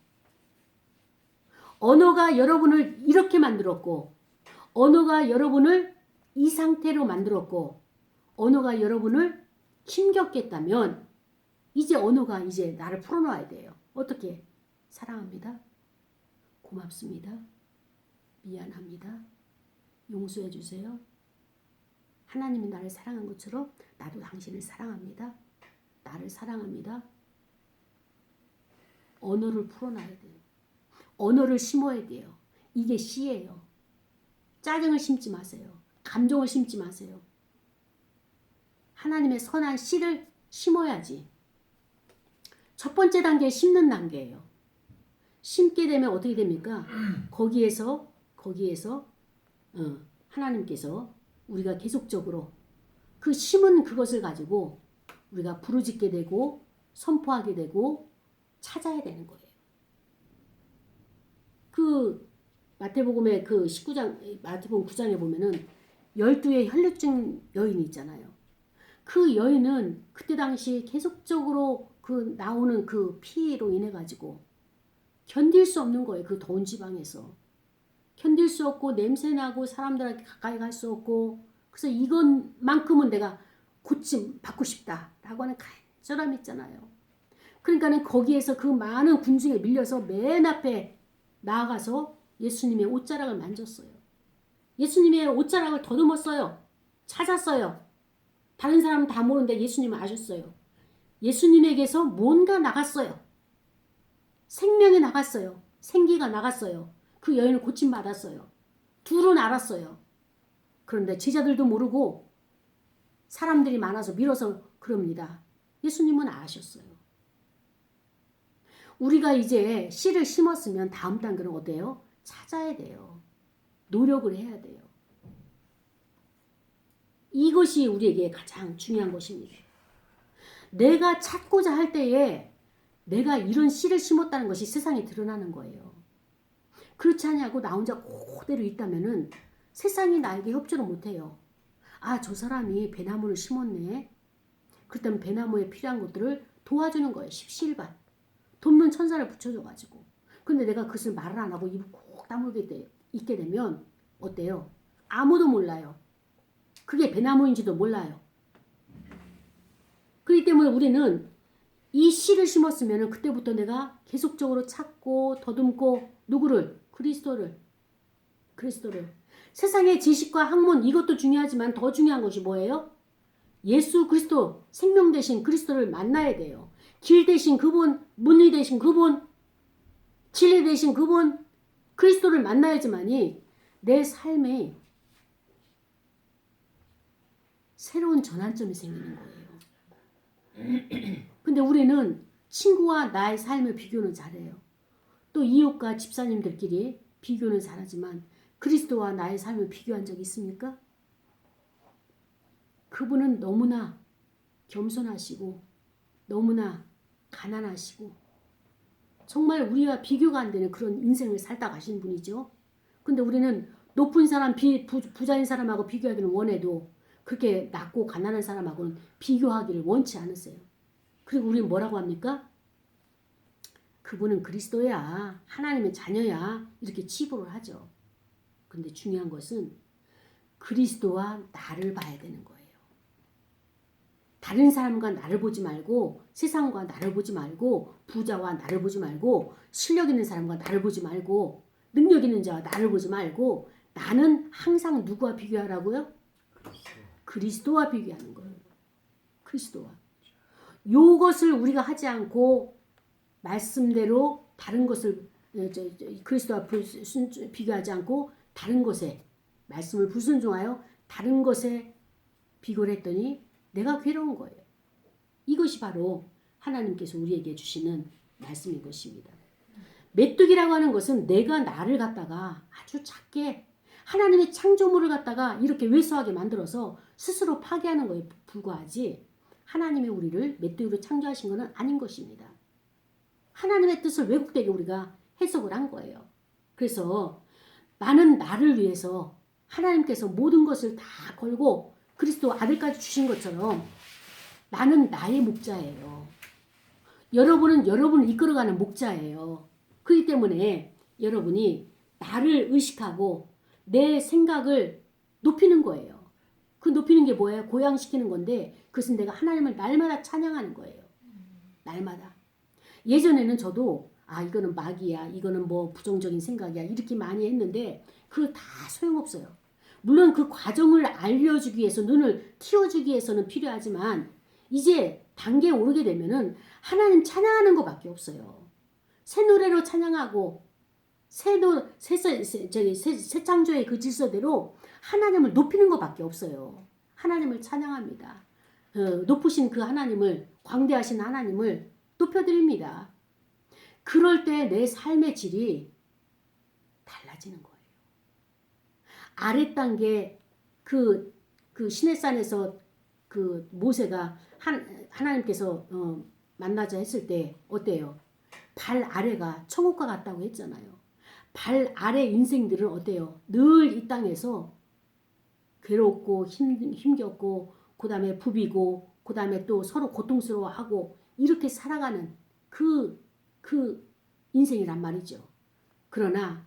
언어가 여러분을 이렇게 만들었고, 언어가 여러분을 이 상태로 만들었고, 언어가 여러분을 힘겹게 했다면 이제 언어가 이제 나를 풀어놔야 돼요. 어떻게? 사랑합니다. 고맙습니다. 미안합니다. 용서해 주세요. 하나님이 나를 사랑한 것처럼 나도 당신을 사랑합니다. 나를 사랑합니다. 언어를 풀어놔야 돼요. 언어를 심어야 돼요. 이게 씨예요. 짜증을 심지 마세요. 감정을 심지 마세요. 하나님의 선한 씨를 심어야지. 첫 번째 단계 심는 단계예요. 심게 되면 어떻게 됩니까? 거기에서 하나님께서 우리가 계속적으로 그 심은 그것을 가지고 우리가 부르짖게 되고 선포하게 되고 찾아야 되는 거예요. 그 마태복음의 그 19장, 마태복음 9장에 보면은 12의 혈루증 여인이 있잖아요. 그 여인은 그때 당시 계속적으로 그 나오는 그 피로 인해 가지고 견딜 수 없는 거예요. 그 더운 지방에서. 견딜 수 없고 냄새나고 사람들한테 가까이 갈 수 없고 그래서 이것만큼은 내가 고침 받고 싶다라고 하는 간절함이 있잖아요. 그러니까는 거기에서 그 많은 군중에 밀려서 맨 앞에 나아가서 예수님의 옷자락을 만졌어요. 예수님의 옷자락을 더듬었어요. 찾았어요. 다른 사람은 다 모르는데 예수님은 아셨어요. 예수님에게서 뭔가 나갔어요. 생명이 나갔어요. 생기가 나갔어요. 그 여인을 고침받았어요. 둘은 알았어요. 그런데 제자들도 모르고 사람들이 많아서 밀어서 그럽니다. 예수님은 아셨어요. 우리가 이제 씨를 심었으면 다음 단계는 어때요? 찾아야 돼요. 노력을 해야 돼요. 이것이 우리에게 가장 중요한 것입니다. 내가 찾고자 할 때에 내가 이런 씨를 심었다는 것이 세상에 드러나는 거예요. 그렇지 않냐고 나 혼자 그대로 있다면은 세상이 나에게 협조를 못해요. 아, 저 사람이 배나무를 심었네. 그렇다면 배나무에 필요한 것들을 도와주는 거예요. 십시일반. 돕는 천사를 붙여줘가지고. 근데 내가 그것을 말을 안 하고 입을 꼭 다물게 있게 되면 어때요? 아무도 몰라요. 그게 배나무인지도 몰라요. 그렇기 때문에 우리는 이 씨를 심었으면 그때부터 내가 계속적으로 찾고 더듬고 누구를? 그리스도를. 세상의 지식과 학문 이것도 중요하지만 더 중요한 것이 뭐예요? 예수 그리스도 생명 되신 그리스도를 만나야 돼요. 길 되신 그분, 문의 되신 그분, 진리 되신 그분 그리스도를 만나야지만이 내 삶에 새로운 전환점이 생기는 거예요. 근데 우리는 친구와 나의 삶을 비교는 잘해요. 또 이웃과 집사님들끼리 비교는 잘하지만 그리스도와 나의 삶을 비교한 적이 있습니까? 그분은 너무나 겸손하시고 너무나 가난하시고 정말 우리와 비교가 안 되는 그런 인생을 살다 가신 분이죠. 근데 우리는 높은 사람, 부자인 사람하고 비교하기는 원해도 그렇게 낮고 가난한 사람하고는 비교하기를 원치 않으세요. 그리고 우리는 뭐라고 합니까? 그분은 그리스도야, 하나님의 자녀야 이렇게 치부를 하죠. 근데 중요한 것은 그리스도와 나를 봐야 되는 거예요. 다른 사람과 나를 보지 말고 세상과 나를 보지 말고 부자와 나를 보지 말고 실력 있는 사람과 나를 보지 말고 능력 있는 자와 나를 보지 말고 나는 항상 누구와 비교하라고요? 그리스도와 비교하는 거예요. 그리스도와. 요것을 우리가 하지 않고 말씀대로 다른 것을 그리스도와 비교하지 않고 다른 것에 말씀을 불순종하여 다른 것에 비교를 했더니 내가 괴로운 거예요. 이것이 바로 하나님께서 우리에게 주시는 말씀인 것입니다. 메뚜기라고 하는 것은 내가 나를 갖다가 아주 작게 하나님의 창조물을 갖다가 이렇게 왜소하게 만들어서 스스로 파괴하는 것에 불과하지 하나님의 우리를 메뚜기로 창조하신 것은 아닌 것입니다. 하나님의 뜻을 왜곡되게 우리가 해석을 한 거예요. 그래서 나는 나를 위해서 하나님께서 모든 것을 다 걸고 그리스도 아들까지 주신 것처럼 나는 나의 목자예요. 여러분은 여러분을 이끌어가는 목자예요. 그렇기 때문에 여러분이 나를 의식하고 내 생각을 높이는 거예요. 그 높이는 게 뭐예요? 고양시키는 건데 그것은 내가 하나님을 날마다 찬양하는 거예요. 날마다. 예전에는 저도 이거는 마귀야, 이거는 뭐 부정적인 생각이야 이렇게 많이 했는데 그거 다 소용없어요. 물론 그 과정을 알려주기 위해서 눈을 틔워주기 위해서는 필요하지만 이제 단계에 오르게 되면은 하나님 찬양하는 것밖에 없어요. 새 노래로 찬양하고 새 창조의 그 질서대로 하나님을 높이는 것밖에 없어요. 하나님을 찬양합니다. 높으신 그 하나님을 광대하신 하나님을 높여드립니다. 그럴 때 내 삶의 질이 달라지는 거예요. 아랫단계 그 시내산에서 그 모세가 하나님께서 만나자 했을 때 어때요? 발 아래가 천국과 같다고 했잖아요. 발 아래 인생들은 어때요? 늘 이 땅에서 괴롭고 힘겹고 그 다음에 부비고 그 다음에 또 서로 고통스러워하고 이렇게 살아가는 그 인생이란 말이죠. 그러나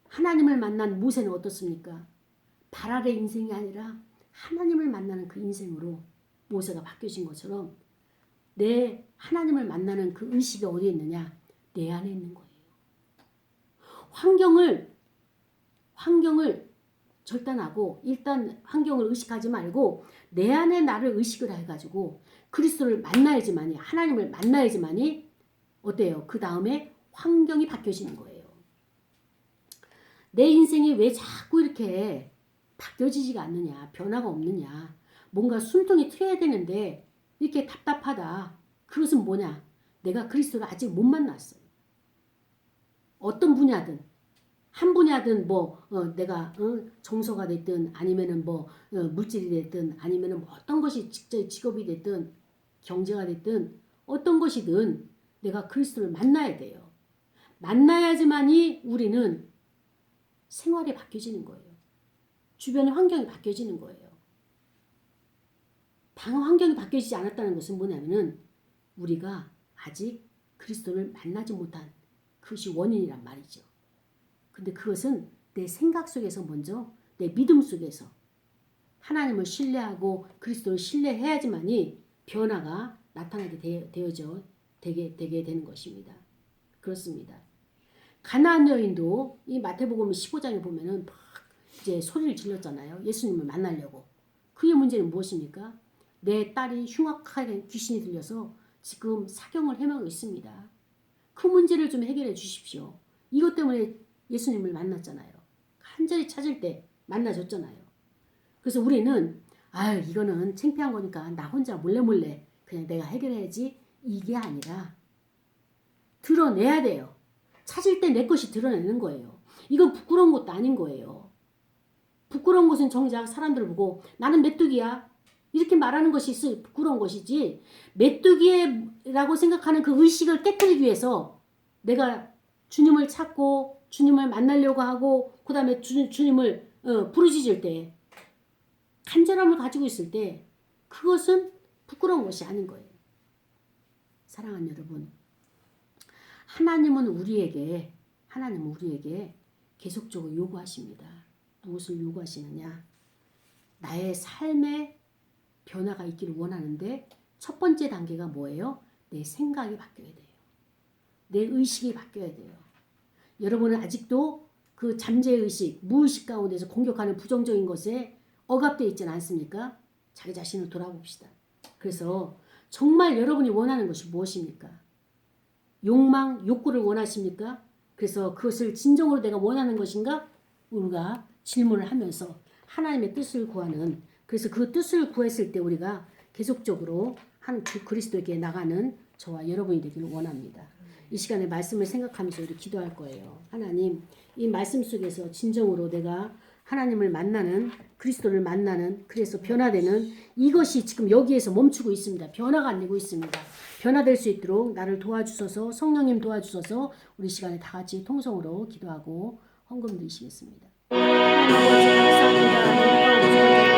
하나님을 만난 모세는 어떻습니까? 발 아래 인생이 아니라 하나님을 만나는 그 인생으로 모세가 바뀌어진 것처럼 내 하나님을 만나는 그 의식이 어디에 있느냐? 내 안에 있는 거예요. 환경을 절단하고 일단 환경을 의식하지 말고 내 안에 나를 의식을 해가지고 그리스도를 만나야지만이 하나님을 만나야지만이 어때요? 그 다음에 환경이 바뀌어지는 거예요. 내 인생이 왜 자꾸 이렇게 바뀌어지지가 않느냐? 변화가 없느냐? 뭔가 숨통이 트여야 되는데 이렇게 답답하다. 그것은 뭐냐? 내가 그리스도를 아직 못 만났어요. 어떤 분야든 한 분야든 내가 정서가 됐든 아니면은 물질이 됐든 아니면은 어떤 것이 직업이 됐든 경제가 됐든 어떤 것이든 내가 그리스도를 만나야 돼요. 만나야지만이 우리는 생활이 바뀌어지는 거예요. 주변의 환경이 바뀌어지는 거예요. 방 환경이 바뀌어지지 않았다는 것은 뭐냐면은 우리가 아직 그리스도를 만나지 못한 그것이 원인이란 말이죠. 근데 그것은 내 생각 속에서 먼저 내 믿음 속에서 하나님을 신뢰하고 그리스도를 신뢰해야지만이 변화가 나타나게 되게 되는 것입니다. 그렇습니다. 가나안 여인도 이 마태복음 15장에 보면은 막 이제 소리를 질렀잖아요. 예수님을 만나려고. 그의 문제는 무엇입니까? 내 딸이 흉악하게 귀신이 들려서 지금 사경을 헤매고 있습니다. 그 문제를 좀 해결해 주십시오. 이것 때문에 예수님을 만났잖아요. 간절히 찾을 때 만나줬잖아요. 그래서 우리는 아 이거는 창피한 거니까 나 혼자 몰래 그냥 내가 해결해야지 이게 아니라 드러내야 돼요. 찾을 때 내 것이 드러내는 거예요. 이건 부끄러운 것도 아닌 거예요. 부끄러운 것은 정작 사람들 보고 나는 메뚜기야 이렇게 말하는 것이 부끄러운 것이지, 메뚜기라고 생각하는 그 의식을 깨뜨리기 위해서 내가 주님을 찾고 주님을 만나려고 하고 그 다음에 주님을 부르짖을 때 간절함을 가지고 있을 때 그것은 부끄러운 것이 아닌 거예요. 사랑하는 여러분, 하나님은 우리에게 계속적으로 요구하십니다. 무엇을 요구하시느냐? 나의 삶의 변화가 있기를 원하는데 첫 번째 단계가 뭐예요? 내 생각이 바뀌어야 돼요. 내 의식이 바뀌어야 돼요. 여러분은 아직도 그 잠재의식, 무의식 가운데서 공격하는 부정적인 것에 억압되어 있지는 않습니까? 자기 자신을 돌아봅시다. 그래서 정말 여러분이 원하는 것이 무엇입니까? 욕망, 욕구를 원하십니까? 그래서 그것을 진정으로 내가 원하는 것인가? 우리가 질문을 하면서 하나님의 뜻을 구하는, 그래서 그 뜻을 구했을 때 우리가 계속적으로 한 주 그리스도에게 나가는 저와 여러분이 되기를 원합니다. 이 시간에 말씀을 생각하면서 우리 기도할 거예요. 하나님, 이 말씀 속에서 진정으로 내가 하나님을 만나는, 그리스도를 만나는, 그래서 변화되는 이것이 지금 여기에서 멈추고 있습니다. 변화가 안 되고 있습니다. 변화될 수 있도록 나를 도와주셔서, 성령님 도와주셔서 우리 시간에 다 같이 통성으로 기도하고 헌금 드리시겠습니다. 하나님 아버지 감사합니다.